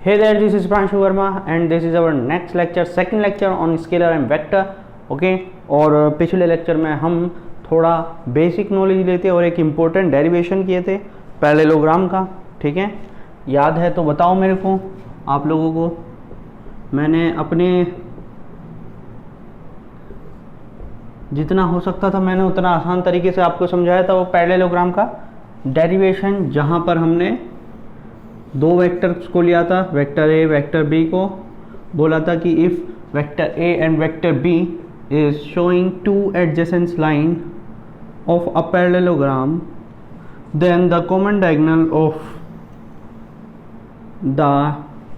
Hey there, this is Pranshu Verma and this is our next lecture, second lecture on scalar and vector. Okay और पिछले lecture में हम थोड़ा basic knowledge लेते और एक इम्पोर्टेंट डेरिवेशन किए थे पैरेललोग्राम का, ठीक है। याद है तो बताओ मेरे को, आप लोगों को मैंने अपने जितना हो सकता था मैंने उतना आसान तरीके से आपको समझाया था वो पैरेललोग्राम का डेरिवेशन, जहाँ पर हमने दो वेक्टर्स को लिया था, वेक्टर ए वेक्टर बी को, बोला था कि if vector A and vector B is showing two adjacent line of a parallelogram then the common diagonal of the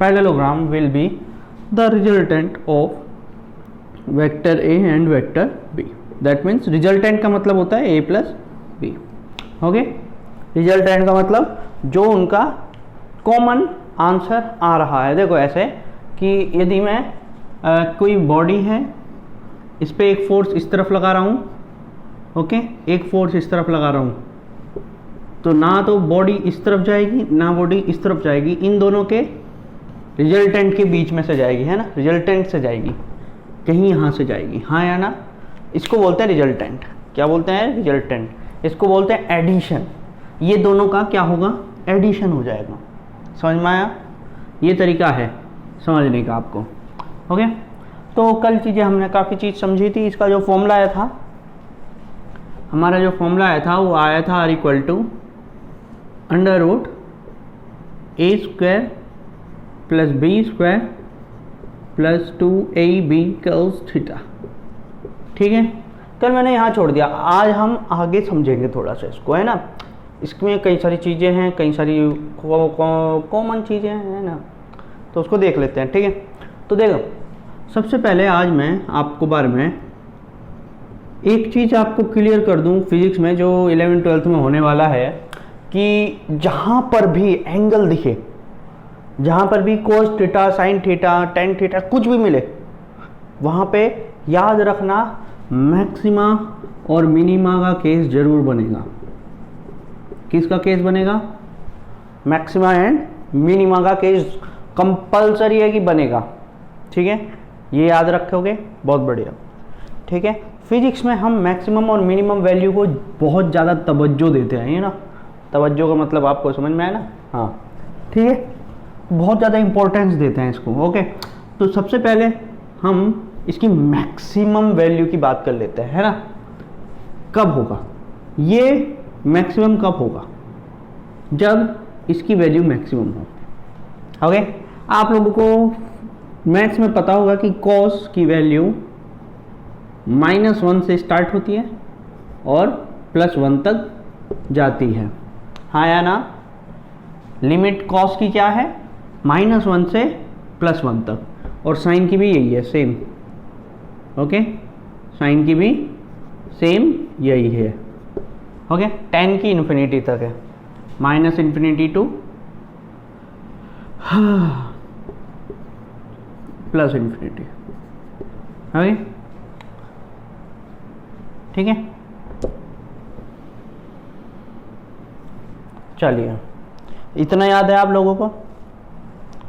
parallelogram will be the resultant of vector A and vector B. That means resultant का मतलब होता है A plus B. Okay, resultant का मतलब जो उनका common answer आ रहा है। देखो ऐसे कि यदि मैं कोई बॉडी है, इस पर एक फोर्स इस तरफ लगा रहा हूँ, ओके, एक फोर्स इस तरफ लगा रहा हूँ, तो ना तो बॉडी इस तरफ जाएगी ना बॉडी इस तरफ जाएगी, इन दोनों के रिजल्टेंट के बीच में से जाएगी, है ना, रिजल्टेंट से जाएगी, कहीं यहाँ से जाएगी, हाँ या ना। इसको बोलते हैं रिजल्टेंट। क्या बोलते हैं? रिजल्टेंट। इसको बोलते हैं एडिशन। ये दोनों का क्या होगा? एडिशन हो जाएगा। समझ में आया? ये तरीका है समझने का आपको। ओके, तो कल चीज़ें हमने काफ़ी चीज़ समझी थी। इसका जो फॉर्मूला आया था, हमारा जो फॉर्मूला आया था वो आया था R equal to under root A square plus B square plus 2ab cos theta. ठीक है, कल मैंने यहाँ छोड़ दिया, आज हम आगे समझेंगे थोड़ा सा इसको, है ना। इसमें कई सारी चीज़ें हैं, कई सारी कॉमन चीज़ें हैं ना, तो उसको देख लेते हैं। ठीक है, तो देखो सबसे पहले आज मैं आपको बारे में एक चीज़ आपको क्लियर कर दूं फिजिक्स में, जो 11th-12th में होने वाला है, कि जहाँ पर भी एंगल दिखे, जहाँ पर भी cos theta sine theta tan theta कुछ भी मिले, वहाँ पे याद रखना मैक्सिमा और मिनिमा का केस जरूर बनेगा। किसका केस बनेगा? मैक्सिमा एंड मिनिमा का केस कंपलसरी है कि बनेगा। ठीक है, ये याद रखोगे, बहुत बढ़िया। ठीक है, फिजिक्स में हम मैक्सिमम और मिनिमम वैल्यू को बहुत ज़्यादा तवज्जो देते हैं, ये ना, तवज्जो का मतलब आपको समझ में आया ना? हाँ, ठीक है, बहुत ज़्यादा इंपॉर्टेंस देते हैं इसको। ओके, तो सबसे पहले हम इसकी मैक्सिमम वैल्यू की बात कर लेते हैं, है ना। कब होगा ये मैक्सिमम? कब होगा? जब इसकी वैल्यू मैक्सिमम हो। ओके, आप लोगों को मैथ्स में पता होगा कि कॉस की वैल्यू -1 से स्टार्ट होती है और +1 तक जाती है, हाँ या ना। लिमिट कॉस की क्या है? -1 से +1 तक, और साइन की भी यही है, सेम। ओके, साइन की भी सेम यही है। ओके, टेन की इन्फिनिटी तक है, -∞ टू +∞। ओके, ठीक है, चलिए, इतना याद है आप लोगों को?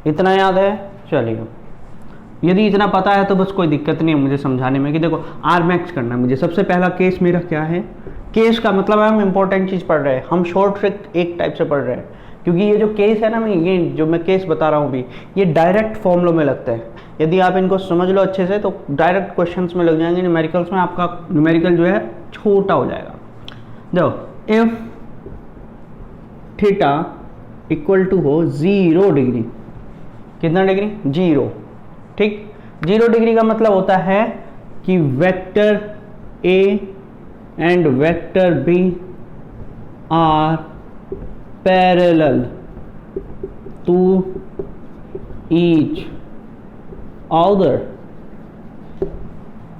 इतना याद है? चलिए, यदि इतना पता है तो बस कोई दिक्कत नहीं है मुझे समझाने में, कि देखो आर मैक्स करना है मुझे। सबसे पहला केस मेरा क्या है? केस का मतलब है हम इंपॉर्टेंट चीज़ पढ़ रहे हैं, हम शॉर्ट ट्रिक एक टाइप से पढ़ रहे हैं, क्योंकि ये जो केस है ना, ये जो मैं केस बता रहा हूँ अभी, ये डायरेक्ट फॉर्मूलों में लगते हैं। यदि आप इनको समझ लो अच्छे से तो डायरेक्ट क्वेश्चंस में लग जाएंगे। न्यूमेरिकल्स में आपका न्यूमेरिकल जो है छोटा हो जाएगा। देखो, इफ थीटा इक्वल टू हो 0 डिग्री, कितना डिग्री? 0। ठीक, 0 डिग्री का मतलब होता है कि vector A and vector B are parallel to each other.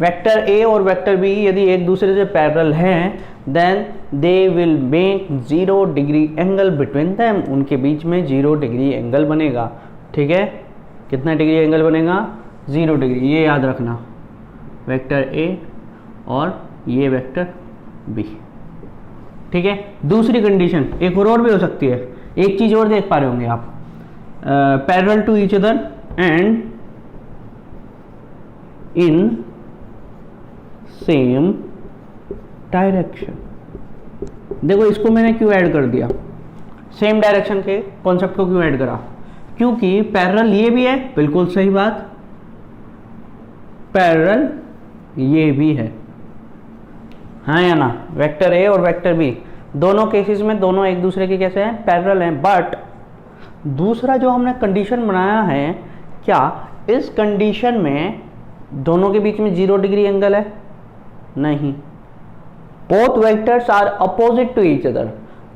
Vector A और वेक्टर बी यदि एक दूसरे से पैरेलल हैं, then they will make 0 degree angle between them. उनके बीच में 0 डिग्री एंगल बनेगा। ठीक है, कितना डिग्री एंगल बनेगा? 0 डिग्री। ये याद रखना, वेक्टर ए और ये वेक्टर बी। ठीक है, दूसरी कंडीशन एक और भी हो सकती है। एक चीज़ और देख पा रहे होंगे आप, parallel to each other and in same direction. देखो इसको मैंने क्यों ऐड कर दिया, सेम डायरेक्शन के कॉन्सेप्ट को क्यों ऐड करा, क्योंकि पैरेलल ये भी है, बिल्कुल सही बात, पैरेलल ये भी है, हाँ या ना, वेक्टर ए और वेक्टर बी दोनों केसेस में दोनों एक दूसरे के कैसे हैं, पैरेलल हैं। बट दूसरा जो हमने कंडीशन बनाया है, क्या इस कंडीशन में दोनों के बीच में 0 डिग्री एंगल है? नहीं। Both vectors are opposite to each other,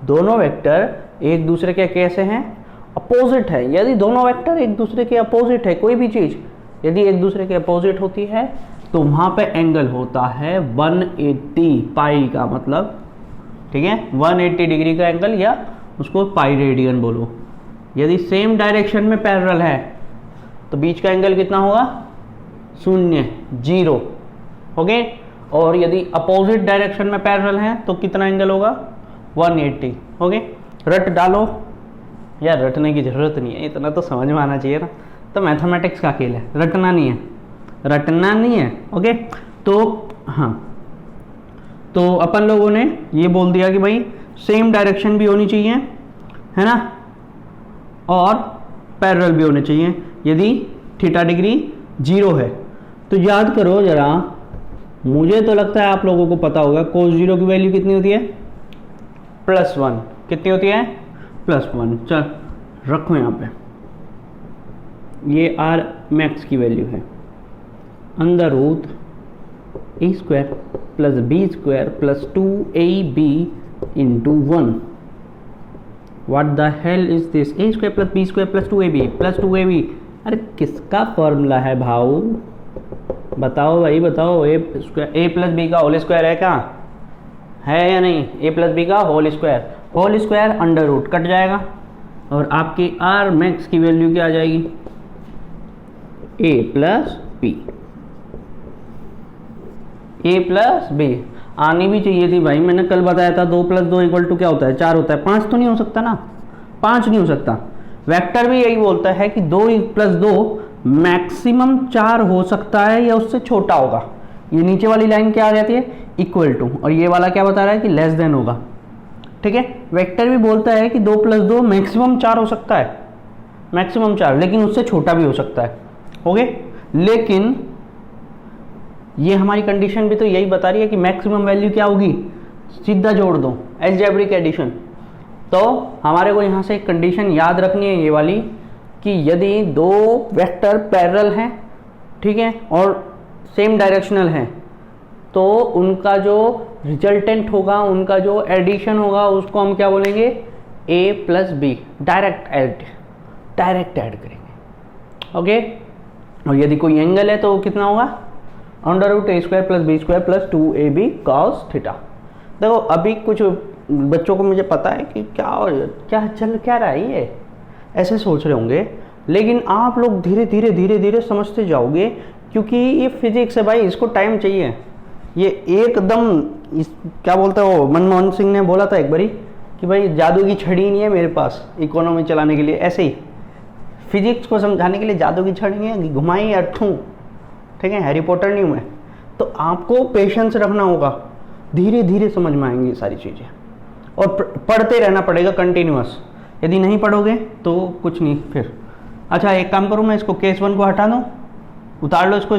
दोनों वेक्टर एक दूसरे के कैसे हैं, अपोजिट है। यदि दोनों वेक्टर एक दूसरे के अपोजिट है, कोई भी चीज यदि एक दूसरे के अपोजिट होती है तो वहां पे एंगल होता है 180 पाई का मतलब, ठीक है, 180 डिग्री का एंगल, या उसको पाई रेडियन बोलो। यदि सेम डायरेक्शन में पैरेलल है तो बीच का एंगल कितना होगा, 0, 0, ओके। और यदि अपोजिट डायरेक्शन में पैरेलल है तो कितना एंगल होगा, 180, ओके। रट डालो, यार रटने की जरूरत नहीं है, इतना तो समझ में आना चाहिए ना, तो मैथमेटिक्स का खेल है, रटना नहीं है, रटना नहीं है, ओके। तो हाँ, तो अपन लोगों ने ये बोल दिया कि भाई सेम डायरेक्शन भी होनी चाहिए, है ना, और पैरेलल भी होने चाहिए। यदि थीटा डिग्री 0 है तो याद करो जरा, मुझे तो लगता है आप लोगों को पता होगा cos 0 की वैल्यू कितनी होती है, +1, कितनी होती है, +1। चल रखो यहाँ पे, ये आर मैक्स की वैल्यू है, √a² + b² + 2ab × 1। What the hell is this? a² + b² + 2ab। अरे किसका फॉर्मूला है भाऊ, बताओ भाई बताओ। a + b का होल स्क्वायर है क्या, है या नहीं, a + b का whole square under root cut जाएगा और आपकी आर मैक्स की वैल्यू क्या आ जाएगी, a + b, a + b आनी भी चाहिए थी भाई। मैंने कल बताया था 2 + 2 = क्या होता है, 4 होता है, 5 तो नहीं हो सकता ना, 5 नहीं हो सकता। वेक्टर भी यही बोलता है कि 2 + 2 मैक्सिमम 4 हो सकता है या उससे छोटा होगा। ये नीचे वाली लाइन क्या आ जाती है, =, और ये वाला क्या बता रहा है कि लेस देन होगा, ठीक है। वेक्टर भी बोलता है कि 2 + 2 मैक्सिमम 4 हो सकता है, मैक्सिमम 4, लेकिन उससे छोटा भी हो सकता है, ओके। लेकिन ये हमारी कंडीशन भी तो यही बता रही है कि मैक्सिमम वैल्यू क्या होगी, सीधा जोड़ दो, अलजेब्रिक एडिशन। तो हमारे को यहाँ से एक कंडीशन याद रखनी है ये वाली, कि यदि 2 वेक्टर पैरेलल हैं, ठीक है, और सेम डायरेक्शनल हैं, तो उनका जो रिजल्टेंट होगा, उनका जो एडिशन होगा, उसको हम क्या बोलेंगे, a + b, डायरेक्ट ऐड करेंगे, ओके। और यदि कोई एंगल है तो कितना होगा, √a² + b² + 2ab cos theta. देखो अभी कुछ बच्चों को मुझे पता है कि क्या चल क्या रहा है, ये ऐसे सोच रहे होंगे, लेकिन आप लोग धीरे धीरे समझते जाओगे, क्योंकि ये फिजिक्स है भाई, इसको टाइम चाहिए। ये एकदम क्या बोलते हो, मनमोहन सिंह ने बोला था एक बारी कि भाई जादू की छड़ी नहीं है मेरे पास इकोनॉमी चलाने के लिए, ऐसे ही फिजिक्स को समझाने के लिए जादू की छड़ी नहीं है, घुमाई अर्थूं, ठीक है, हैरी पॉटर नहीं हूँ मैं। तो आपको पेशेंस रखना होगा, धीरे धीरे समझ में आएंगी सारी चीज़ें, और पढ़ते रहना पड़ेगा कंटिन्यूअस। यदि नहीं पढ़ोगे तो कुछ नहीं फिर। अच्छा एक काम करूँ, मैं इसको केस 1 को हटा दूँ, उतार लो इसको।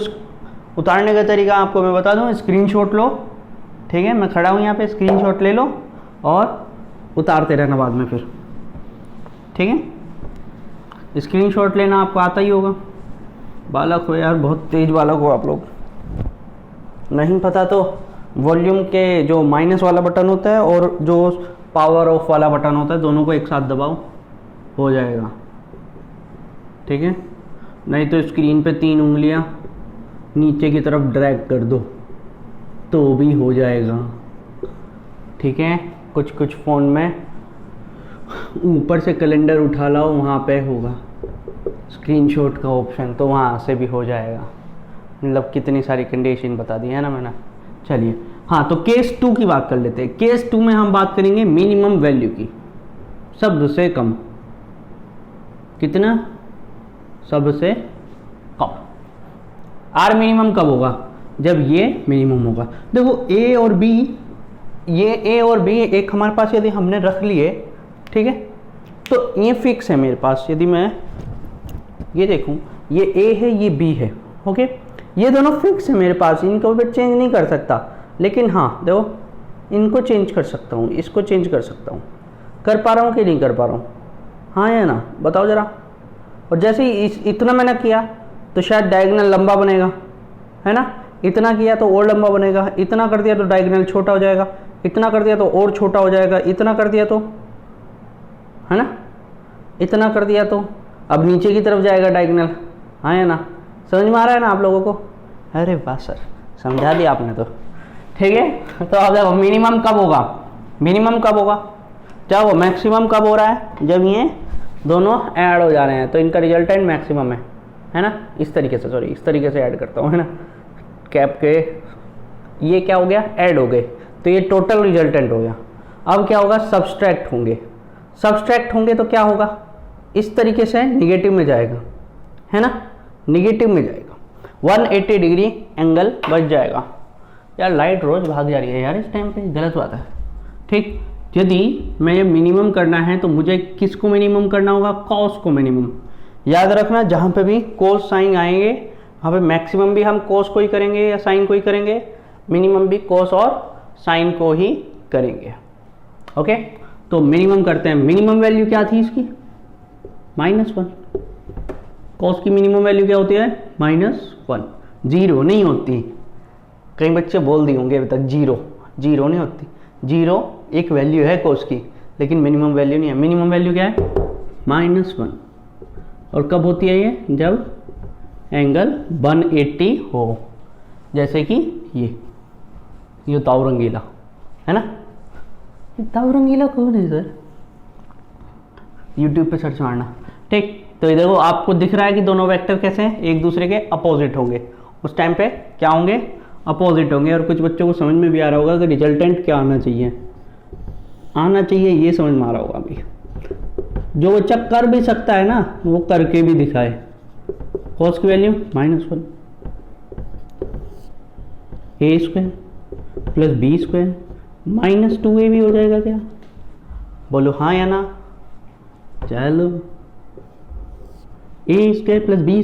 उतारने का तरीका आपको मैं बता दूँ, स्क्रीनशॉट लो, ठीक है, मैं खड़ा हूँ यहाँ पे, स्क्रीनशॉट ले लो और उतारते रहना बाद में फिर, ठीक है। स्क्रीनशॉट लेना आपको आता ही होगा, बालक हो यार, बहुत तेज बालक हो आप लोग। नहीं पता तो वॉल्यूम के जो माइनस वाला बटन होता है और जो पावर ऑफ वाला बटन होता है, दोनों को एक साथ दबाओ, हो जाएगा, ठीक है। नहीं तो स्क्रीन पे 3 उंगलियां नीचे की तरफ ड्रैग कर दो तो भी हो जाएगा, ठीक है। कुछ फ़ोन में ऊपर से कैलेंडर उठा लाओ, वहाँ पे होगा स्क्रीनशॉट का ऑप्शन, तो वहाँ से भी हो जाएगा। मतलब कितनी सारी कंडीशन बता दी है ना मैंने। चलिए हाँ, तो केस 2 की बात कर लेते हैं। केस 2 में हम बात करेंगे मिनिमम वैल्यू की, शब्द से कम, कितना? सबसे कम। आर मिनिमम कब होगा? जब ये मिनिमम होगा। देखो ए और बी, ये ए और बी एक हमारे पास यदि हमने रख लिए, ठीक है, तो ये फिक्स है मेरे पास। यदि मैं ये देखूं, ये ए है, ये बी है, ओके, ये दोनों फिक्स है मेरे पास, इनको मैं चेंज नहीं कर सकता। लेकिन हाँ देखो, इनको चेंज कर सकता हूँ, इसको चेंज कर सकता हूँ। कर पा रहा हूँ कि नहीं कर पा रहा हूँ? हाँ या ना, बताओ ज़रा। और जैसे ही इतना मैंने किया तो शायद डायगोनल लंबा बनेगा, है ना, इतना किया तो और लंबा बनेगा, इतना कर दिया तो डायगोनल छोटा हो जाएगा, इतना कर दिया तो और छोटा हो जाएगा, इतना कर दिया तो, है ना, इतना कर दिया तो अब नीचे की तरफ जाएगा डायगोनल। हाँ या ना, समझ में आ रहा है ना आप लोगों को? अरे वाह सर, समझा दिया आपने तो, ठीक है। तो अब देखो मिनिमम कब होगा? मिनिमम कब होगा? जब वो मैक्सिमम कब हो रहा है? जब ये दोनों ऐड हो जा रहे हैं, तो इनका रिजल्टेंट मैक्सिमम है ना। इस तरीके से, सॉरी इस तरीके से ऐड करता हूँ, है ना, कैप के ये क्या हो गया? ऐड हो गए, तो ये टोटल रिजल्टेंट हो गया। अब क्या होगा? सब्सट्रैक्ट होंगे। सब्सट्रैक्ट होंगे तो क्या होगा? इस तरीके से निगेटिव में जाएगा, है ना, निगेटिव में जाएगा, 180 डिग्री एंगल बच जाएगा। यार लाइट रोज भाग जा रही है यार इस टाइम पे, गलत बात है, ठीक। यदि मैं मिनिमम करना है तो मुझे किसको मिनिमम करना होगा? कॉस को मिनिमम। याद रखना, जहाँ पे भी कोस साइन आएंगे वहाँ पे मैक्सिमम भी हम कोस को ही करेंगे या साइन को ही करेंगे, मिनिमम भी कोस और साइन को ही करेंगे, ओके। तो मिनिमम करते हैं। मिनिमम वैल्यू क्या थी इसकी? -1। कॉस की मिनिमम वैल्यू क्या होती है? -1। जीरो नहीं होती। कई बच्चे बोल दिए होंगे अभी तक, जीरो नहीं होती। जीरो एक वैल्यू है कॉस की, लेकिन मिनिमम वैल्यू नहीं है। मिनिमम वैल्यू क्या है? -1। और कब होती है ये? जब एंगल 180 हो, जैसे कि ये ताऊ रंगीला, है ना। ताऊ रंगीला कौन है सर? यूट्यूब पे सर्च मारना, ठीक। तो ये देखो आपको दिख रहा है कि दोनों वेक्टर कैसे हैं? एक दूसरे के अपोजिट होंगे। उस टाइम पे क्या होंगे? अपोजिट होंगे। और कुछ बच्चों को समझ में भी आ रहा होगा कि रिजल्टेंट क्या आना चाहिए, ये समझ में आ रहा होगा अभी। जो बच्चा कर भी सकता है ना, वो करके भी दिखाए। कॉस की वैल्यू -1, a² + b² -2a भी हो जाएगा क्या? बोलो हाँ या ना। चलो, a² + b²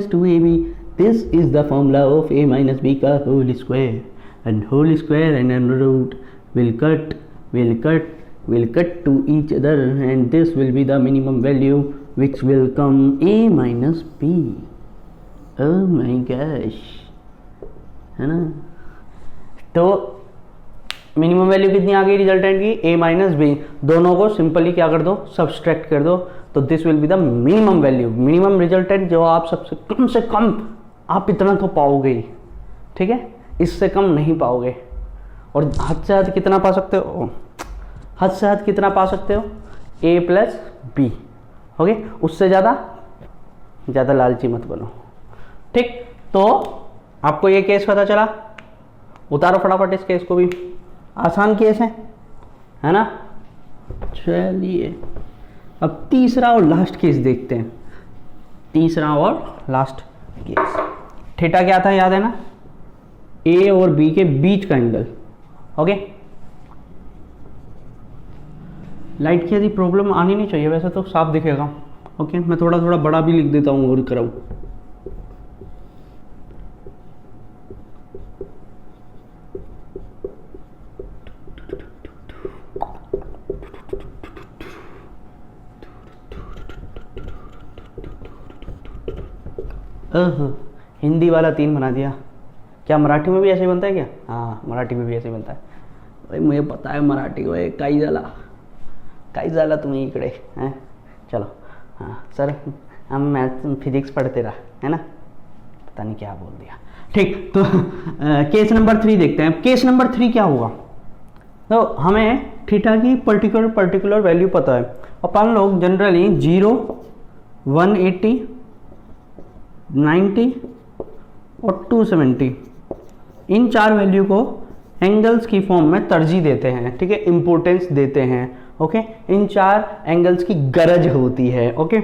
-2ab, this is the formula of a minus b का whole square, and whole square and under root will cut to each other, and this will be the minimum value which will come a minus b. Oh my gosh, है ना। तो minimum value कितनी आ गई resultant की? a minus B. दोनों को simply क्या कर दो? सब्सट्रैक्ट कर दो, तो this will be the minimum value. Minimum resultant जो आप सबसे कम से कम आप इतना तो पाओगे ही, ठीक है, इससे कम नहीं पाओगे। और हद से हद कितना पा सकते हो? हद से हद कितना पा सकते हो? a + b, okay. उससे ज़्यादा लालची मत बनो, ठीक। तो आपको ये केस पता चला, उतारो फटाफट इस केस को भी। आसान केस है ना। चलिए अब तीसरा और लास्ट केस देखते हैं। तीसरा और लास्ट केस। थीटा क्या था याद है ना? ए और बी के बीच का एंगल, ओके। लाइट की यदि प्रॉब्लम आनी नहीं चाहिए, वैसे तो साफ दिखेगा, ओके। मैं थोड़ा थोड़ा बड़ा भी लिख देता हूँ और कराऊँ। हिंदी वाला 3 बना दिया। क्या मराठी में भी ऐसे ही बनता है क्या? हाँ, मराठी में भी ऐसे ही बनता है भाई, मुझे पता है मराठी को। काही झाला तुम्ही इकडे हैं? चलो हाँ सर, हम मैथ फिजिक्स पढ़ते रहा, है ना, पता नहीं क्या बोल दिया, ठीक। तो केस नंबर 3 देखते हैं। केस नंबर 3 क्या हुआ? तो हमें थीटा की पर्टिकुलर वैल्यू पता है। अपन लोग जनरली 0, 180, 90 और 270 इन 4 वैल्यू को एंगल्स की फॉर्म में तरजीह देते हैं, ठीक है, इंपॉर्टेंस देते हैं, ओके। इन 4 एंगल्स की गरज होती है, ओके।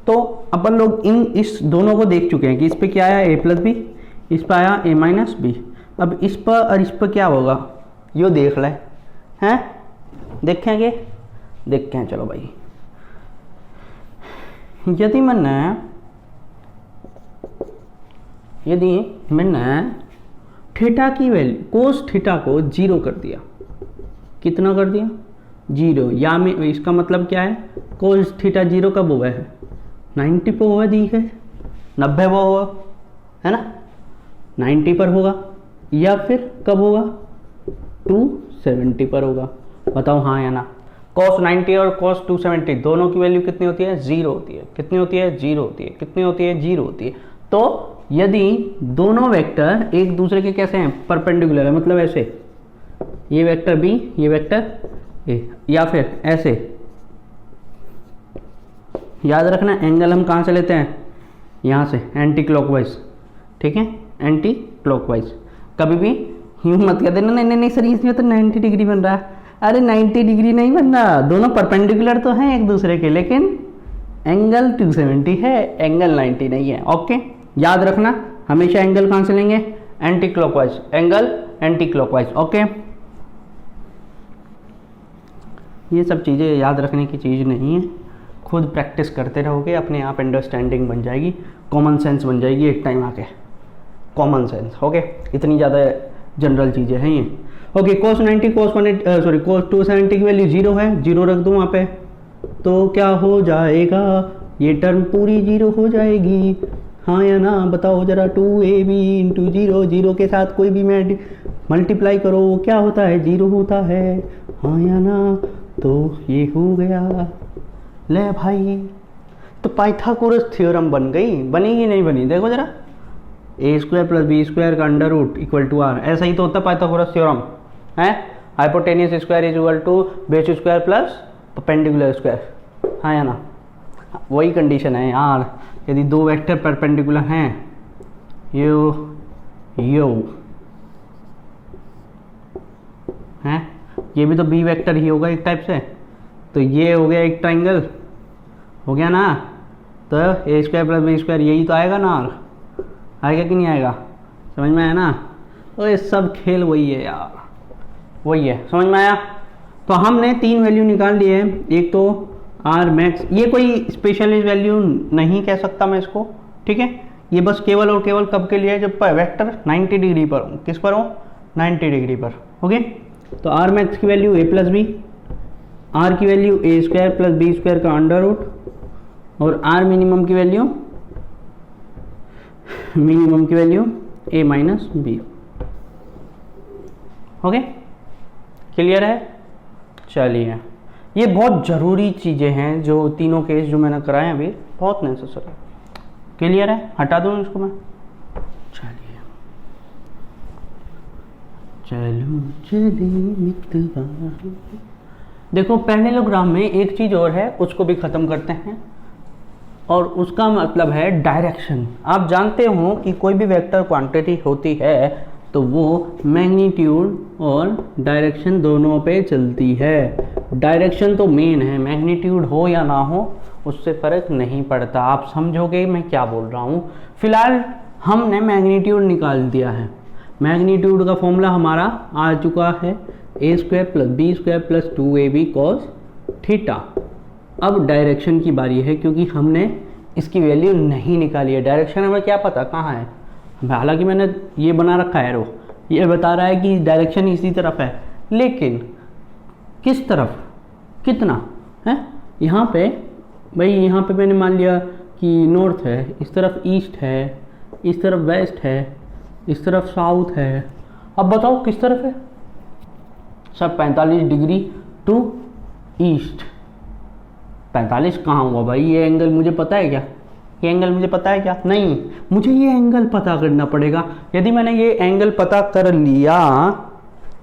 तो अपन लोग इस दोनों को देख चुके हैं कि इस पे क्या आया ए प्लस बी, इस पर आया ए माइनस बी। अब इस पर और इस पर क्या होगा यो देख लें, हैं देखेंगे, देखते हैं चलो भाई। यदि मैंने थीटा की वैल्यू कोस थीटा को 0 कर दिया, कितना कर दिया 0, या में इसका मतलब क्या है कोस थीटा 0 कब हुआ है 90 पर हुआ, दी है 90 पर हुआ है ना, 90 पर होगा, या फिर कब होगा 270 पर होगा, बताओ हाँ या ना। cos 90 और cos 270 दोनों की वैल्यू कितनी होती है 0 होती है, कितनी होती है 0 होती है, कितनी होती है 0 होती है। तो यदि दोनों वेक्टर एक दूसरे के कैसे हैं परपेंडिकुलर है, मतलब ऐसे ये वेक्टर बी ये वेक्टर ए, या फिर ऐसे, याद रखना एंगल हम कहाँ से लेते हैं यहाँ से एंटी क्लॉकवाइज, ठीक है एंटी क्लॉकवाइज। कभी भी यूँ मत कर देना नहीं नहीं नहीं सर इसमें तो 90 डिग्री बन रहा है, अरे 90 डिग्री नहीं बन रहा, दोनों परपेंडिकुलर तो हैं एक दूसरे के, लेकिन एंगल 270 है एंगल 90 नहीं है। ओके याद रखना हमेशा एंगल कहाँ से लेंगे anti clockwise, angle anti clockwise. Okay ये सब चीज़ें याद रखने की चीज़ नहीं है, खुद प्रैक्टिस करते रहोगे अपने आप अंडरस्टैंडिंग बन जाएगी, कॉमन सेंस बन जाएगी एक टाइम आके, कॉमन सेंस। ओके इतनी ज़्यादा जनरल चीज़ें हैं ये। ओके cos 90 cos 270 की वैल्यू 0 है, 0 रख दूँ वहाँ पे, तो क्या हो जाएगा ये टर्म पूरी 0 हो जाएगी, हाँ या ना बताओ जरा। 2ab इंटू 0, 0 के साथ कोई भी मल्टीप्लाई करो वो क्या होता है 0 होता है, हाँ या ना। तो ये हो गया, ले भाई तो पाइथागोरस थ्योरम बन गई, बनेगी नहीं बनी देखो जरा, A square plus B square का under root equal to R, ऐसा ही तो होता है पाइथागोरस थ्योरम है। Hypotenuse square is equal to base square plus perpendicular square, हाँ या ना, वही कंडीशन है यार। यदि दो वेक्टर परपेंडिकुलर हैं यो हैं, ये भी तो बी वेक्टर ही होगा एक टाइप से, तो ये हो गया एक ट्राइंगल हो गया ना, तो ए स्क्वायर प्लस बी स्क्वायर यही तो आएगा ना, आएगा कि नहीं आएगा, समझ में आया ना। तो ये सब खेल वही है यार, वही है, समझ में आया। तो हमने 3 वैल्यू निकाल लिए हैं, एक तो आर मैक्स, ये कोई स्पेशलिस्ट वैल्यू नहीं कह सकता मैं इसको, ठीक है, ये बस केवल और केवल कब के लिए है जब वेक्टर 90 डिग्री पर हो, किस पर हो 90 डिग्री पर। ओके तो आर मैक्स की value A plus B, R की value A square plus B square का अंडर रूट, और आर मिनिमम की value A minus B. Okay clear है। चलिए ये बहुत ज़रूरी चीज़ें हैं जो तीनों केस जो मैंने कराए अभी, बहुत नेसेसरी। क्लियर है, हटा दूँ इसको मैं। चलिए चलो चले मितवा, देखो पैरेललोग्राम में एक चीज़ और है, उसको भी ख़त्म करते हैं, और उसका मतलब है डायरेक्शन। आप जानते हो कि कोई भी वेक्टर क्वांटिटी होती है तो वो मैग्नीट्यूड और डायरेक्शन दोनों पे चलती है। डायरेक्शन तो मेन है, मैग्नीट्यूड हो या ना हो उससे फ़र्क नहीं पड़ता, आप समझोगे मैं क्या बोल रहा हूँ। फिलहाल हमने मैग्नीट्यूड निकाल दिया है, मैग्नीट्यूड का फॉर्मूला हमारा आ चुका है A square plus B square plus 2ab cos theta. अब डायरेक्शन की बारी है, क्योंकि हमने इसकी वैल्यू नहीं निकाली है, डायरेक्शन हमें क्या पता कहाँ है, हालांकि मैंने ये बना रखा है एरो, ये बता रहा है कि डायरेक्शन इसी तरफ है, लेकिन किस तरफ कितना है, यहाँ पे भाई, यहाँ पे मैंने मान लिया कि नॉर्थ है, इस तरफ ईस्ट है, इस तरफ वेस्ट है, इस तरफ साउथ है। अब बताओ किस तरफ है सब, 45 डिग्री टू ईस्ट। 45 कहाँ हुआ भाई, ये एंगल मुझे पता है क्या, ये एंगल मुझे पता है क्या, नहीं, मुझे ये एंगल पता करना पड़ेगा। यदि मैंने ये एंगल पता कर लिया,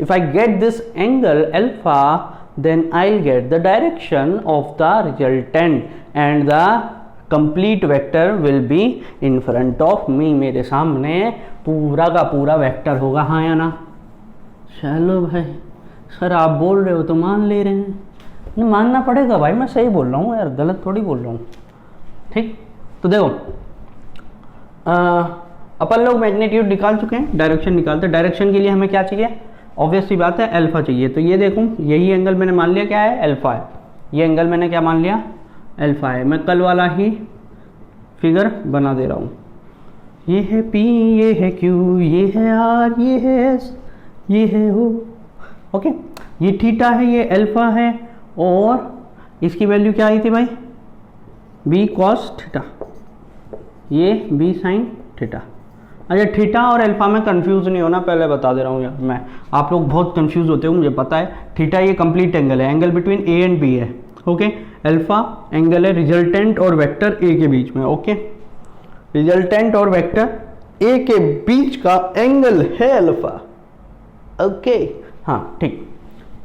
if I get this angle alpha, then I will get the direction of the resultant and the complete vector will be in front of me, मेरे सामने पूरा का पूरा वेक्टर होगा, हाँ या ना। चलो भाई सर आप बोल रहे हो तो मान ले रहे हैं, मानना पड़ेगा भाई, मैं सही बोल रहा हूँ यार, गलत थोड़ी बोल रहा हूँ। ठीक, तो देखो अपन लोग मैग्नीट्यूड निकाल चुके हैं, डायरेक्शन निकालते हैं। डायरेक्शन के लिए हमें क्या चाहिए, ऑब्वियस सी बात है अल्फा चाहिए। तो ये देखूं, यही एंगल मैंने मान लिया क्या है, अल्फा है। ये एंगल मैंने क्या मान लिया, अल्फा है। मैं कल वाला ही फिगर बना दे रहा हूँ। ये है पी, ये है क्यू, ये है आर, ये है एस, ये है ओ। ओके, ये थीटा है, ये अल्फा है, और इसकी वैल्यू क्या आई थी भाई, बी कॉस थीटा, ये बी साइन थीटा। अच्छा, थीटा और अल्फा में कंफ्यूज नहीं होना, पहले बता दे रहा हूँ यार मैं, आप लोग बहुत कंफ्यूज होते हो, मुझे पता है। थीटा ये कंप्लीट एंगल है, angle between A and B है। ओके, अल्फा एंगल है रिजल्टेंट और वेक्टर ए के बीच में। ओके, रिजल्टेंट और वेक्टर ए के बीच का एंगल है अल्फा। ओके, हाँ ठीक।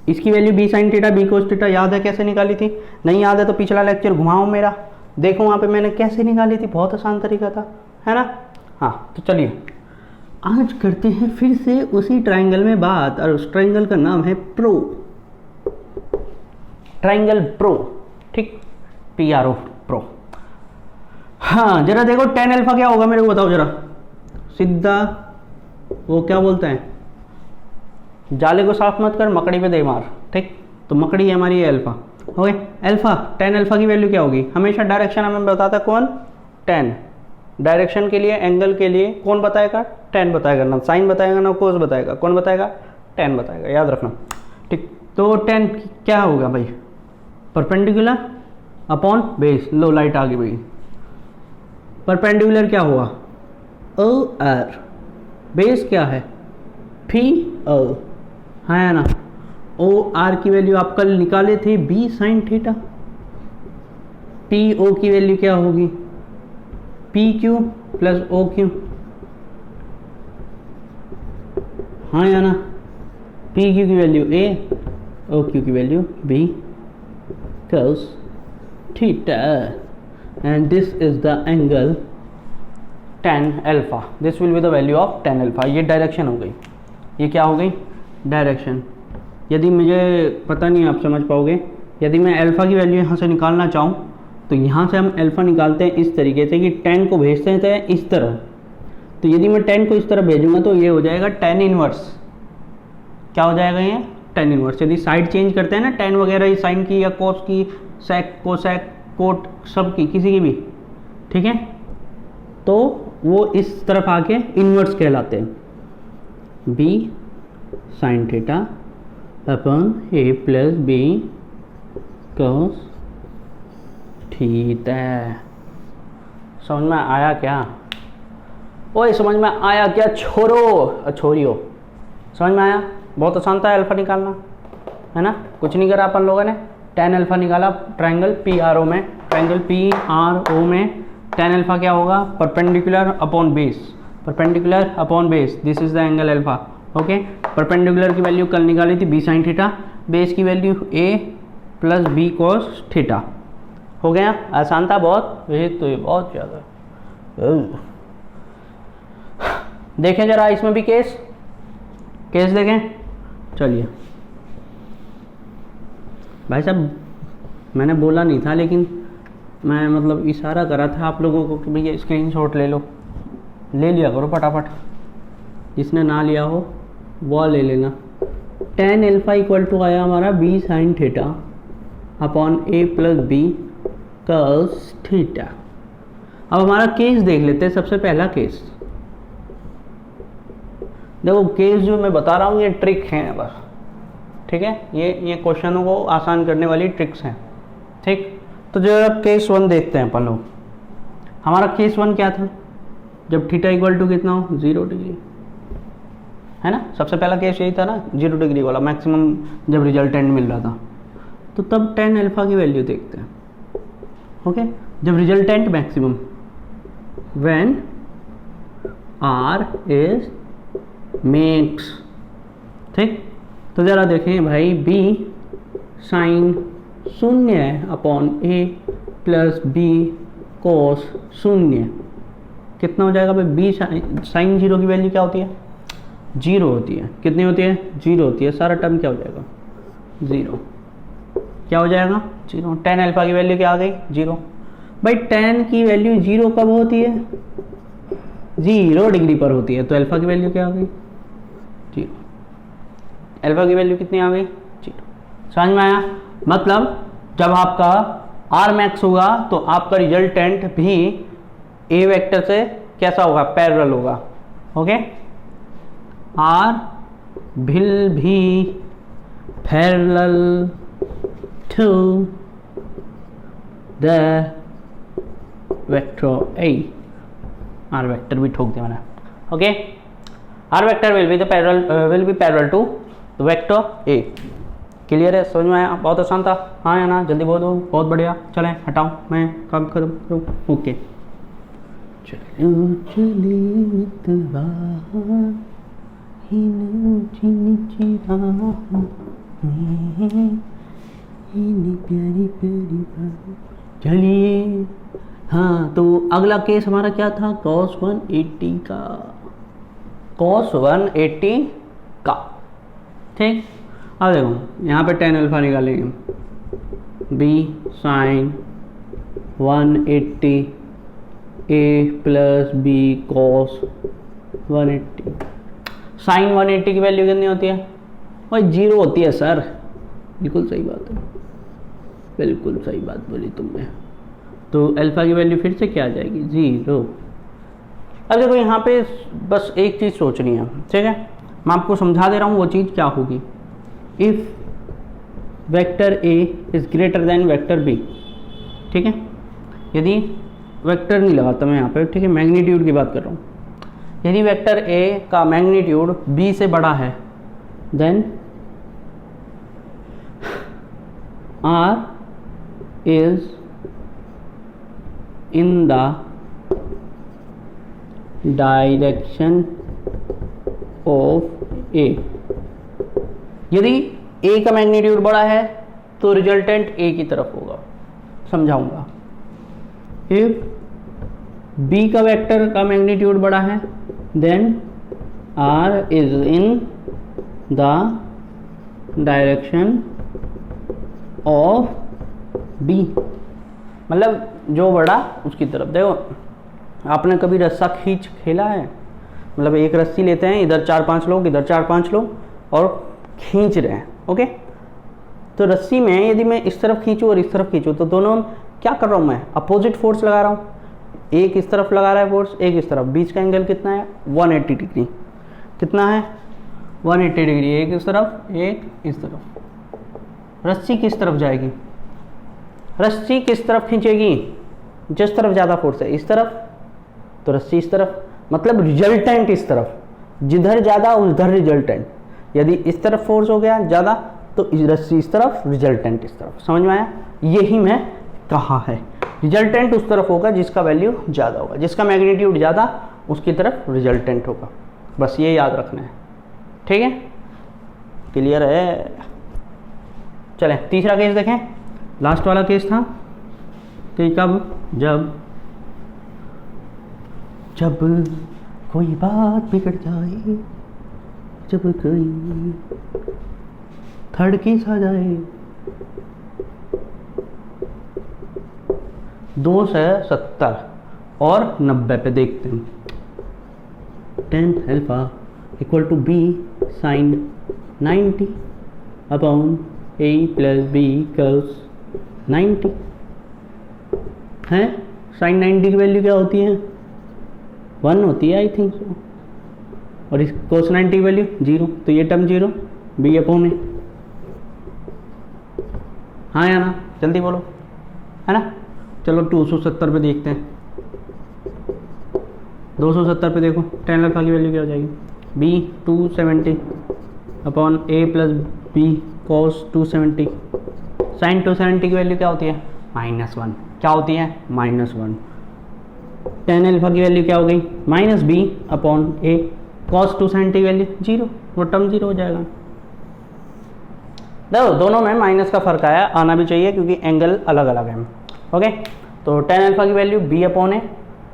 इसकी value B sine theta, B cos theta याद है कैसे निकाली थी? नहीं याद है तो पिछला लेक्चर घुमाओ मेरा, देखो वहाँ पे मैंने कैसे निकाली थी, बहुत आसान तरीका था, है ना। हाँ, तो चलिए आज करते हैं फिर से उसी ट्रायंगल में बात, और उस ट्रायंगल का नाम है प्रो, ट्रायंगल प्रो, ठीक, PRO, प्रो। हाँ, जरा देखो tan अल्फा क्या होगा मेरे को बताओ जरा, सीधा वो क्या बोलते हैं, जाले को साफ मत कर, मकड़ी पे दे मार, ठीक। तो मकड़ी है हमारी alpha. Okay, alpha, tan alpha की वैल्यू क्या होगी, हमेशा डायरेक्शन हमें बताता कौन, tan। डायरेक्शन के लिए, एंगल के लिए कौन बताएगा, tan बताएगा, ना साइन बताएगा ना कोस बताएगा, कौन बताएगा, tan बताएगा, याद रखना, ठीक। तो tan क्या होगा भाई, परपेंडिकुलर अपॉन बेस। लो लाइट आ गई भाई, परपेंडिकुलर क्या हुआ, OR, बेस क्या है, PO, है ना। OR की वैल्यू आप कल निकाले थे B साइन थीटा, PO की वैल्यू क्या होगी, PQ प्लस OQ, हाँ या ना। PQ की वैल्यू A, OQ की value B cos theta, and this is the angle tan alpha, this will be the value of tan alpha। ये direction हो गई, ये क्या हो गई, डायरेक्शन। यदि मुझे पता नहीं आप समझ पाओगे, यदि मैं अल्फा की वैल्यू यहाँ से निकालना चाहूँ तो यहाँ से हम अल्फा निकालते हैं इस तरीके से कि tan को भेजते हैं इस तरह। तो यदि मैं tan को इस तरह भेजूंगा तो ये हो जाएगा tan इनवर्स, क्या हो जाएगा ये, tan इनवर्स। यदि साइड चेंज करते हैं ना, tan वगैरह साइन की या कोस की, सेक, कोसेक, कोट, सब की, किसी की भी, ठीक है, तो वो इस तरफ आके इनवर्स कहलाते हैं। B sign theta upon A plus B cos theta. समझ में आया क्या, ओए समझ में आया क्या छोरो छोरियो, समझ में आया, बहुत आसान था अल्फा निकालना, है ना। कुछ नहीं करा अपन लोगों ने, tan अल्फा निकाला ट्रायंगल PRO में, ट्रायंगल PRO में tan अल्फा क्या होगा, perpendicular upon base, perpendicular upon base, this is the angle alpha. Okay, perpendicular की वैल्यू कल निकाली थी B साइन थीटा, बेस की value A plus B cos theta. हो गया, आसान था बहुत, ये तो ये बहुत ज़्यादा। देखें जरा इसमें भी केस देखें, चलिए भाई साहब, मैंने बोला नहीं था लेकिन मैं मतलब इशारा करा था आप लोगों को कि भैया स्क्रीनशॉट ले लो, ले लिया करो फटाफट, जिसने ना लिया हो वो ले लेना। tan अल्फा इक्वल टू आया हमारा B sign theta upon A plus B cos theta. अब हमारा केस देख लेते हैं, सबसे पहला केस देखो, केस जो मैं बता रहा हूँ ये ट्रिक है बस, ठीक है, ये क्वेश्चनों को आसान करने वाली ट्रिक्स हैं, ठीक। तो जो अब केस 1 देखते हैं अपन लोग, हमारा केस 1 क्या था, जब थीटा इक्वल टू कितना हो, 0 डिग्री, है ना। सबसे पहला केस यही था ना, 0 डिग्री वाला, मैक्सिमम जब रिजल्टेंट मिल रहा था। तो तब tan अल्फा की वैल्यू देखते हैं। ओके, जब resultant maximum, when R is max, ठीक। तो जरा देखें भाई, B sine 0 upon A plus B cos 0 कितना हो जाएगा भाई, B साइन 0 की वैल्यू क्या होती है, 0 होती है। कितनी होती है, 0 होती है। सारा टर्म क्या हो जाएगा, 0, क्या हो जाएगा, 0। tan अल्फा की वैल्यू क्या आ गई, 0। भाई tan की वैल्यू 0 कब होती है? 0 डिग्री पर होती है। तो अल्फा की वैल्यू क्या आ गई? 0। अल्फा की वैल्यू कितनी आ गई? 0। समझ में आया? मतलब जब आपका आर मैक्स होगा तो आपका रिजल्टेंट भी ए वेक्टर से कैसा होगा? पैरेलल होगा। ओके, आर विल भी parallel to the vector A. R vector भी ठोक दिया मैंने। Okay, R vector will be parallel to the vector A. Clear है? समझ में आया? बहुत आसान था। हाँ या ना? जल्दी बोलो। बहुत बढ़िया। चलें, हटाओ, मैं काम करूँ। ओके, चलो चले मितवा प्यारी प्यारी चलिए। हाँ, तो अगला केस हमारा क्या था? cos 180 का। cos 180 का, ठीक। अब देखो यहाँ पे tan अल्फा निकालेंगे। b sin 180 a plus b cos 180। Sine 180 की वैल्यू कितनी होती है? भाई 0 होती है सर। बिल्कुल सही बात है, बिल्कुल सही बात बोली तुमने। तो अल्फा की वैल्यू फिर से क्या आ जाएगी? 0। अब देखो यहाँ पे बस एक चीज़ सोचनी है, ठीक है? मैं आपको समझा दे रहा हूँ वो चीज़ क्या होगी। If vector A is greater than vector B, ठीक है? यदि वेक्टर नहीं लगाता मैं यहाँ पे, ठीक है, मैग्नीट्यूड की बात कर रहा हूँ। यदि वेक्टर ए का मैग्नीट्यूड बी से बड़ा है, then R is in the direction of A. यदि ए का मैग्नीट्यूड बड़ा है तो रिजल्टेंट ए की तरफ होगा। समझाऊंगा। इफ बी का वेक्टर का मैग्नीट्यूड बड़ा है, then R is in the direction of B. मतलब जो बड़ा उसकी तरफ। देखो आपने कभी रस्सा खींच खेला है? मतलब एक रस्सी लेते हैं, इधर 4-5 लोग, इधर 4-5 लोग, और खींच रहे हैं। ओके, तो रस्सी में यदि मैं इस तरफ खींचूँ और इस तरफ खींचूँ तो दोनों क्या कर रहा हूँ मैं? अपोजिट फोर्स लगा रहा हूँ। एक इस तरफ लगा रहा है फोर्स, एक इस तरफ। बीच का एंगल कितना है? 180 डिग्री। कितना है? 180 डिग्री। एक इस तरफ, एक इस तरफ। रस्सी किस तरफ जाएगी? रस्सी किस तरफ खींचेगी? जिस तरफ ज़्यादा फोर्स है, इस तरफ, तो रस्सी इस तरफ। मतलब रिजल्टेंट इस तरफ, जिधर ज़्यादा उधर रिजल्टेंट। यदि इस तरफ फोर्स हो गया ज़्यादा तो रस्सी इस तरफ, रिजल्टेंट इस तरफ। समझ में आया? यही मैं कहा है, रिजल्टेंट उस तरफ होगा जिसका वैल्यू ज़्यादा होगा, जिसका मैग्नीट्यूड ज़्यादा उसकी तरफ रिजल्टेंट होगा। बस ये याद रखना है, ठीक है? क्लियर है? चलें तीसरा केस देखें। लास्ट वाला केस था कि जब कोई बात बिगड़ जाए, जब कोई थर्ड केस आ जाए। 2 से 70 और 90 पे देखते हैं। tan alpha equal to B sine 90 upon A plus B cos 90 है। साइन 90 की वैल्यू क्या होती है? 1 होती है, आई थिंक सो। और इस cos 90 की वैल्यू 0, तो ये टर्म 0, बी अपॉन ए। हाँ या ना? जल्दी बोलो, है ना? चलो 270 पे देखते हैं। 270 पे देखो tan अल्फा की वैल्यू क्या हो जाएगी? B 270 upon A plus B cos 270। Sign 270 की वैल्यू क्या होती है? -1। क्या होती है? -1। tan अल्फा की वैल्यू क्या हो गई? माइनस बी अपॉन ए cos 270 की वैल्यू 0, वो टर्म 0 हो जाएगा। देखो दोनों में माइनस का फर्क आना भी चाहिए क्योंकि एंगल अलग अलग है। ओके, तो tan अल्फा की वैल्यू बी अपॉन ए,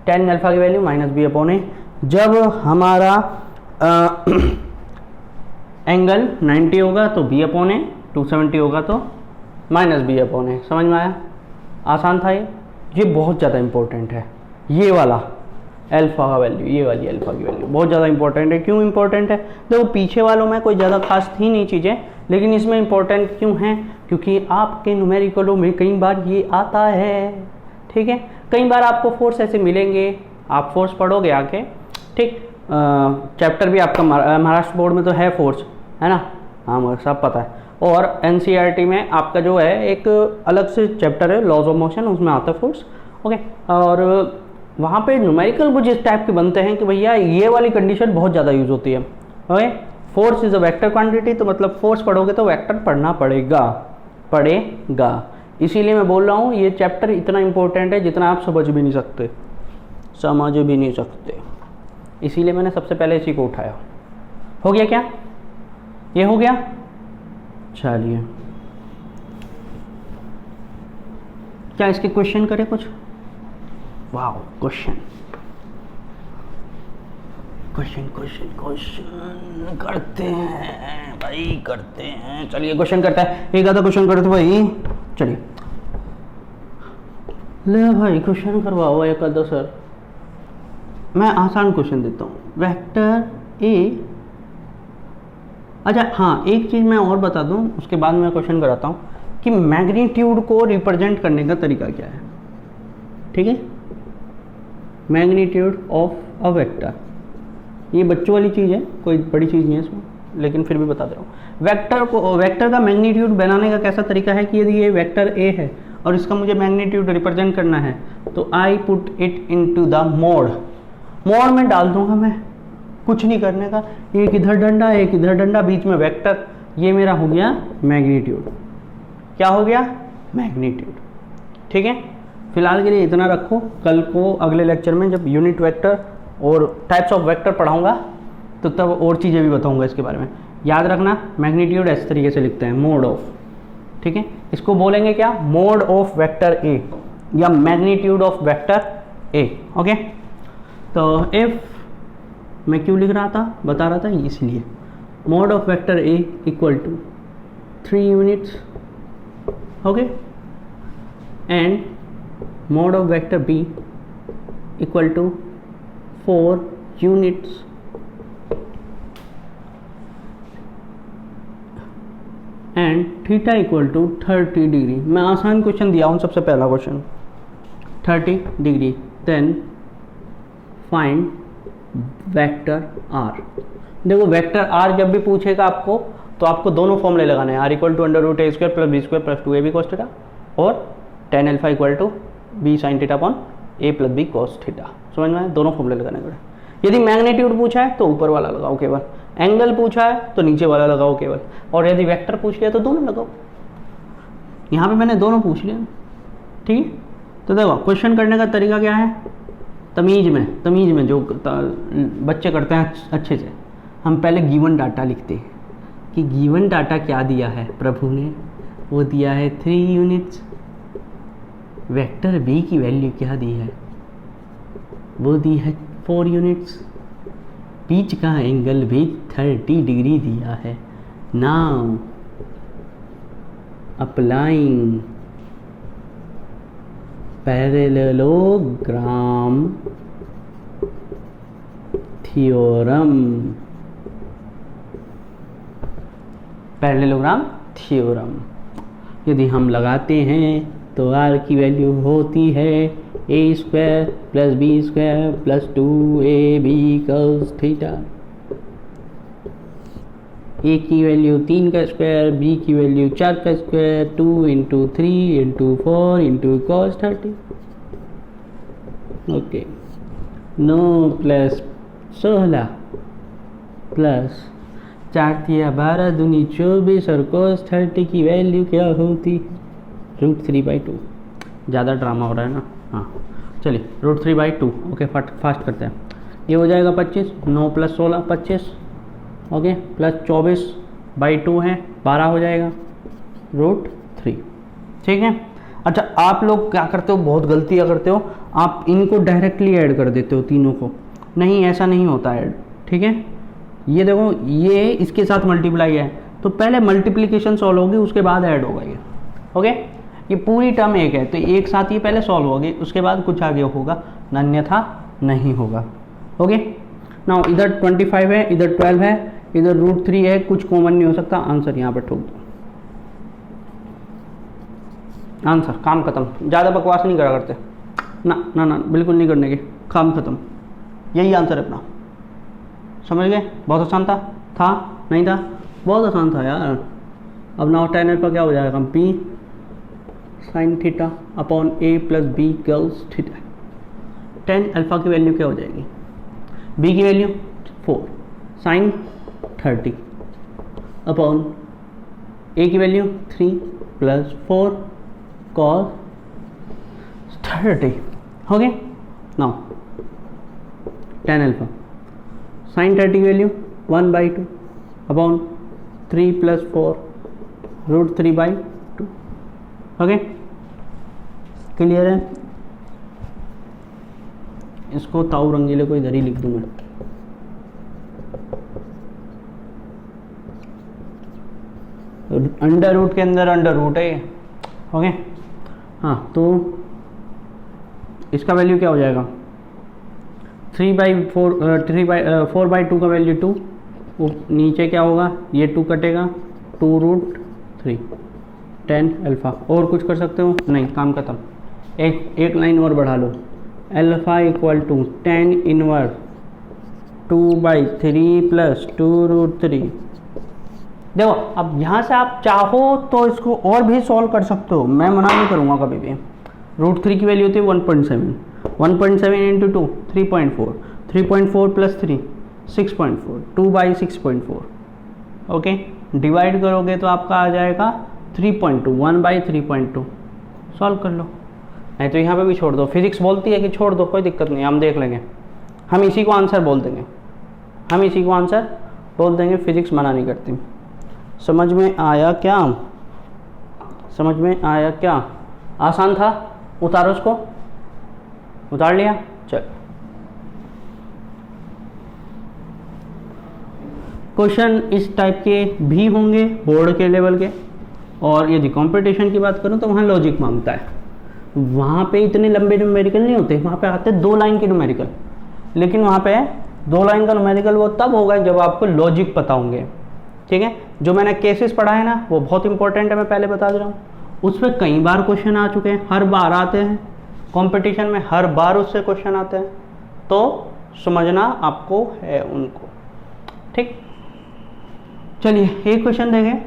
tan अल्फा की वैल्यू माइनस बी अपॉन ए। जब हमारा एंगल 90 होगा तो बी अपॉन ए, 270 होगा तो माइनस बी अपॉन ए। समझ में आया? आसान था ये। ये बहुत ज़्यादा इंपॉर्टेंट है, ये वाला अल्फा का वैल्यू, ये वाली अल्फा की वैल्यू बहुत ज़्यादा इंपॉर्टेंट है। क्यों इंपॉर्टेंट है? देखो पीछे वालों में कोई ज़्यादा खास थी नहीं चीज़ें, लेकिन इसमें इंपॉर्टेंट क्यों है? क्योंकि आपके न्यूमेरिकलों में कई बार ये आता है, ठीक है। कई बार आपको फोर्स ऐसे मिलेंगे, आप फोर्स पढ़ोगे आके, ठीक। चैप्टर भी आपका महाराष्ट्र बोर्ड में तो है फोर्स, है ना, हाँ मुझे सब पता है। और एनसीईआरटी में आपका जो है एक अलग से चैप्टर है लॉज ऑफ मोशन, उसमें आता है फोर्स, ओके। और वहाँ पे न्यूमेरिकल कुछ इस टाइप के बनते हैं कि भैया ये वाली कंडीशन बहुत ज़्यादा यूज होती है, okay. Force is a vector quantity, तो मतलब फोर्स पढ़ोगे तो वेक्टर पढ़ना पड़ेगा। इसीलिए मैं बोल रहा हूँ ये चैप्टर इतना इंपॉर्टेंट है जितना आप समझ भी नहीं सकते। इसीलिए मैंने सबसे पहले इसी को उठाया। हो गया क्या? ये हो गया? चलिए, क्या इसके क्वेश्चन करें कुछ? वाह, क्वेश्चन करते हैं भाई, करते हैं। चलिए क्वेश्चन करता है, एक आधा क्वेश्चन करते भाई। चलिए ले भाई क्वेश्चन करवाओ एक आधा। सर मैं आसान क्वेश्चन देता हूँ। वेक्टर ए, अच्छा हाँ एक चीज़ मैं और बता दूँ, उसके बाद मैं क्वेश्चन कराता हूँ कि मैग्नीट्यूड को रिप्रेजेंट करने का तरीका क्या है, ठीक है। मैग्नीट्यूड ऑफ अ वेक्टर, ये बच्चों वाली चीज़ है, कोई बड़ी चीज़ नहीं है इसमें, लेकिन फिर भी बता दे रहा हूँ। वेक्टर का मैग्नीट्यूड बनाने का कैसा तरीका है कि यदि ये वेक्टर ए है और इसका मुझे मैग्नीट्यूड रिप्रेजेंट करना है, तो I put it into the mode में डाल दूंगा मैं, कुछ नहीं करने का। एक इधर डंडा, एक इधर डंडा, बीच में वेक्टर, ये मेरा हो गया मैग्नीट्यूड। क्या हो गया? मैग्नीट्यूड, ठीक है। फिलहाल के लिए इतना रखो, कल को अगले लेक्चर में जब यूनिट वेक्टर और टाइप्स ऑफ वेक्टर पढ़ाऊंगा तो तब और चीज़ें भी बताऊंगा इसके बारे में। याद रखना मैग्नीट्यूड इस तरीके से लिखते हैं, मोड ऑफ, ठीक है। इसको बोलेंगे क्या? मोड ऑफ वेक्टर ए या magnitude of vector A, okay. तो इफ मैं क्यों लिख रहा था, बता रहा था, इसलिए mod of vector A equal to 3 units, okay, and mod of vector B equal to 4 units, and theta equal to 30 degree. मैं आसान क्वेश्चन दिया हूँ, सबसे पहला question 30 degree. Then find vector R. देखो वेक्टर आर जब भी पूछेगा आपको तो आपको दोनों फॉर्मूले लगाने हैं, R equal to under root A square plus B square plus 2ab cos theta, और tan alpha equal to B sine theta upon A plus B cos theta. समझ में? दोनों फॉर्मूले लगाने पड़े। यदि मैग्नीट्यूड पूछा है तो ऊपर वाला लगाओ केवल, एंगल पूछा है तो नीचे वाला लगाओ केवल, और यदि वेक्टर पूछ लिया तो दोनों लगाओ। यहाँ पे मैंने दोनों पूछ लिया, ठीक है। तो देखो क्वेश्चन करने का तरीका क्या है, तमीज में जो बच्चे करते हैं अच्छे से, हम पहले गिवन डाटा लिखते हैं कि गिवन डाटा क्या दिया है प्रभु ने, वो दिया है 3 यूनिट्स। वेक्टर बी की वैल्यू क्या दी है, वो दी है 4 यूनिट्स। बीच का एंगल भी 30 डिग्री दिया है। नाउ अप्लाइंग पैरेललोग्राम थ्योरम, यदि हम लगाते हैं तो r की वैल्यू होती है a square plus B square plus 2ab cos theta. a की वैल्यू 3 का स्क्वायर, b की वैल्यू 4 का square, 2 into 3 into 4 into cos 30, okay. 9 plus 16 plus 4 तिया 12 दूनी 24 और cos 30 की वैल्यू क्या होती? √3/2। ज़्यादा ड्रामा हो रहा है ना, हाँ चलिए √3/2, ओके। फास्ट करते हैं। ये हो जाएगा 25, 9 प्लस 16 25, ओके, प्लस 24/2 है 12 हो जाएगा √3, ठीक है। अच्छा आप लोग क्या करते हो, बहुत गलतियाँ करते हो, आप इनको डायरेक्टली ऐड कर देते हो तीनों को। नहीं, ऐसा नहीं होता ऐड, ठीक है। ये देखो ये इसके साथ मल्टीप्लाई है तो पहले मल्टीप्लिकेशन सॉल्व होगी उसके बाद ऐड होगा ये, ओके। ये पूरी टर्म एक है, तो एक साथ ये पहले सॉल्व होगी, उसके बाद कुछ आगे होगा, अन्यथा नहीं होगा। ओके, नाउ इधर 25 है, इधर 12 है, इधर √3 है, कुछ कॉमन नहीं हो सकता, आंसर यहाँ पर ठोक दो। आंसर, काम खत्म, ज़्यादा बकवास नहीं करा करते ना ना ना, बिल्कुल नहीं करने के, काम खत्म, यही आंसर है अपना। समझ गए? बहुत आसान था नहीं था? बहुत आसान था यार। अब नाउ tan अल्फा क्या हो जाएगा? b sin theta upon a plus B cos theta. tan alpha की वैल्यू क्या हो जाएगी? b की वैल्यू 4 sin 30 अपॉन a की वैल्यू 3 प्लस 4 cos 30 हो गया। नाउ tan अल्फा sin 30 की value 1/2 upon 3 plus 4 √3/2। Okay, clear है? इसको ताऊ रंगीले को इधर ही लिख दूं मैं। अंडर रूट के अंदर अंडर रूट है ये। ओके, हाँ, तो इसका वैल्यू क्या हो जाएगा? 4/2 का वैल्यू 2, नीचे क्या होगा? ये 2 कटेगा, 2√3 tan अल्फा। और कुछ कर सकते हो? नहीं, काम खत्म। एक लाइन और बढ़ा लो, alpha equal to tan inverse 2/3 plus 2√3। देखो, अब यहाँ से आप चाहो तो इसको और भी सॉल्व कर सकते हो, मैं मना नहीं करूँगा कभी भी। √3 की वैल्यू होती है 1.7, 1.7 इंटू 2 3.4, 3.4 प्लस 3 6.4, 2/6.4। ओके, डिवाइड करोगे तो आपका आ जाएगा 3.2, 1/3.2। सॉल्व कर लो, नहीं तो यहाँ पे भी छोड़ दो। फिजिक्स बोलती है कि छोड़ दो, कोई दिक्कत नहीं, हम देख लेंगे, हम इसी को आंसर बोल देंगे, हम इसी को आंसर बोल देंगे, फिजिक्स मना नहीं करती। समझ में आया क्या? समझ में आया क्या? आसान था? उतारो उसको, उतार लिया? चल, क्वेश्चन इस टाइप के भी होंगे बोर्ड के लेवल के। और यदि कंपटीशन की बात करूं तो वहाँ लॉजिक मांगता है, वहाँ पे इतने लंबे न्यूमेरिकल नहीं होते, वहाँ पे आते 2 लाइन के न्यूमेरिकल। लेकिन वहाँ पे 2 लाइन का न्यूमेरिकल वो तब होगा जब आपको लॉजिक पता होंगे। ठीक है, जो मैंने केसेस पढ़ा है ना, वो बहुत इंपॉर्टेंट है, मैं पहले बता दे रहा हूँ। उस पर कई बार क्वेश्चन आ चुके हैं, हर बार आते हैं कंपटीशन में, हर बार उससे क्वेश्चन आते हैं, तो समझना आपको है उनको। ठीक, चलिए एक क्वेश्चन देखें।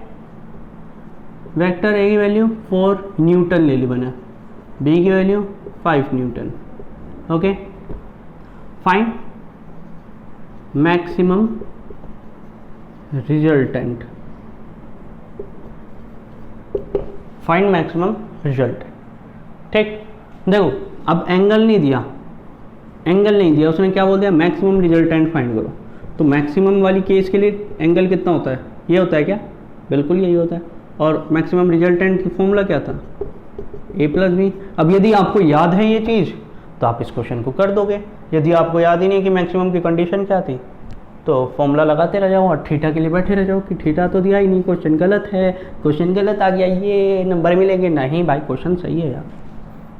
वेक्टर ए की वैल्यू 4 न्यूटन ले ली मैंने, बी की value 5 Newton. Okay, find maximum resultant, find maximum resultant. ठीक, देखो अब एंगल नहीं दिया, एंगल नहीं दिया, उसने क्या बोल दिया? मैक्सिमम रिजल्टेंट फाइंड करो। तो मैक्सिमम वाली केस के लिए एंगल कितना होता है? ये होता है क्या? बिल्कुल यही होता है। और मैक्सिमम रिजल्टेंट की फॉर्मूला क्या था? a plus B. अब यदि आपको याद है ये चीज़ तो आप इस क्वेश्चन को कर दोगे। यदि आपको याद ही नहीं कि मैक्सिमम की कंडीशन क्या थी, तो फॉर्मूला लगाते रह जाओ और थीटा के लिए बैठे रह जाओ कि थीटा तो दिया ही नहीं, क्वेश्चन गलत है, क्वेश्चन गलत आ गया, ये नंबर मिलेंगे। नहीं भाई, क्वेश्चन सही है यार,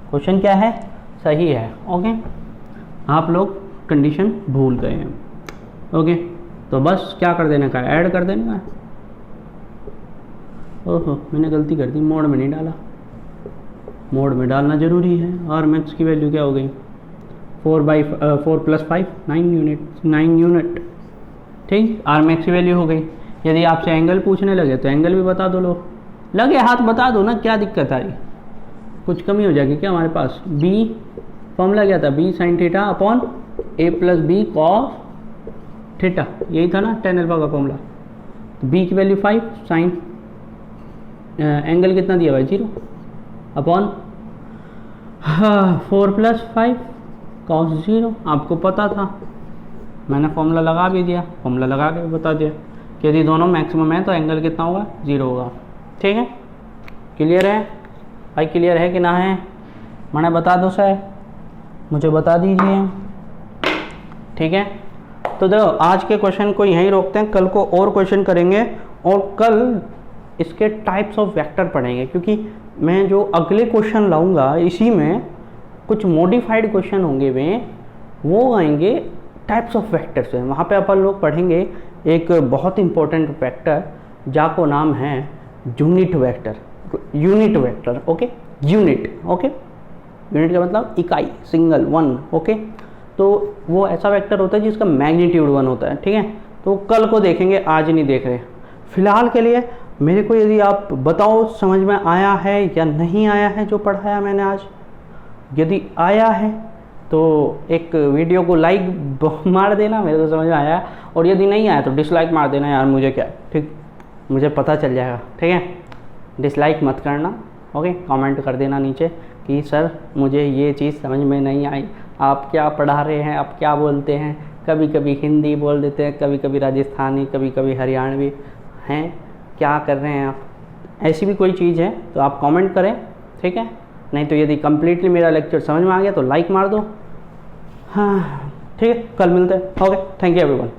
क्वेश्चन क्या है? सही है। ओके, आप लोग कंडीशन भूल गए हैं। ओके, तो बस क्या कर देने का? ऐड कर देने का। ओहो, मैंने गलती कर दी, मोड में नहीं डाला, मोड में डालना जरूरी है। और मैक्स की वैल्यू क्या हो गई? 4 प्लस 5 9 यूनिट। ठीक, आर मैक्स की वैल्यू हो गई। यदि आपसे एंगल पूछने लगे तो एंगल भी बता दो, लो लगे हाथ बता दो ना, क्या दिक्कत आई? कुछ कमी हो जाएगी क्या हमारे पास? बी फॉर्मूला क्या था? B sine theta upon A plus B cos theta, यही था ना tan अल्फा का फॉर्मूला। तो बी की वैल्यू 5, साइन एंगल कितना दिया भाई? 0 अपॉन 4 प्लस 5 कॉस 0। आपको पता था, मैंने फॉर्मूला लगा भी दिया, फॉर्मूला लगा के बता दिया कि यदि दोनों मैक्सिमम है तो एंगल कितना होगा? 0 होगा। ठीक है, क्लियर है भाई? क्लियर है कि ना है? मैंने बता दो सर, मुझे बता दीजिए। ठीक है, तो देखो आज के क्वेश्चन को यहीं रोकते हैं, कल को और क्वेश्चन करेंगे और कल इसके टाइप्स ऑफ वेक्टर पढ़ेंगे, क्योंकि मैं जो अगले क्वेश्चन लाऊंगा इसी में कुछ मॉडिफाइड क्वेश्चन होंगे वे, वो आएंगे टाइप्स ऑफ वेक्टर से। वहाँ पे अपन लोग पढ़ेंगे एक बहुत इंपॉर्टेंट वेक्टर जाको नाम है unit vector. Unit vector, okay, unit, okay, unit का मतलब इकाई, सिंगल, वन, ओके। तो वो ऐसा वेक्टर होता है जिसका मैग्नीट्यूड 1 होता है, ठीक है। तो कल को देखेंगे, आज नहीं देख रहे। फिलहाल के लिए मेरे को यदि आप बताओ समझ में आया है या नहीं आया है जो पढ़ाया मैंने आज। यदि आया है तो एक वीडियो को लाइक मार देना, मेरे को समझ में आया, और यदि नहीं आया तो डिसलाइक मार देना यार, मुझे क्या, ठीक, मुझे पता चल जाएगा, ठीक है। डिसलाइक मत करना, ओके। कमेंट कर देना नीचे कि सर मुझे ये चीज़ समझ में नहीं आई, आप क्या पढ़ा रहे हैं, आप क्या बोलते हैं। कभी कभी हिंदी बोल देते हैं, कभी कभी राजस्थानी, कभी कभी हरियाणवी, हैं क्या कर रहे हैं आप। ऐसी भी कोई चीज़ है तो आप कमेंट करें, ठीक है। नहीं तो यदि कम्प्लीटली मेरा लेक्चर समझ में आ गया तो लाइक मार दो, हाँ, ठीक है। कल मिलते हैं, ओके, थैंक यू एवरीवन।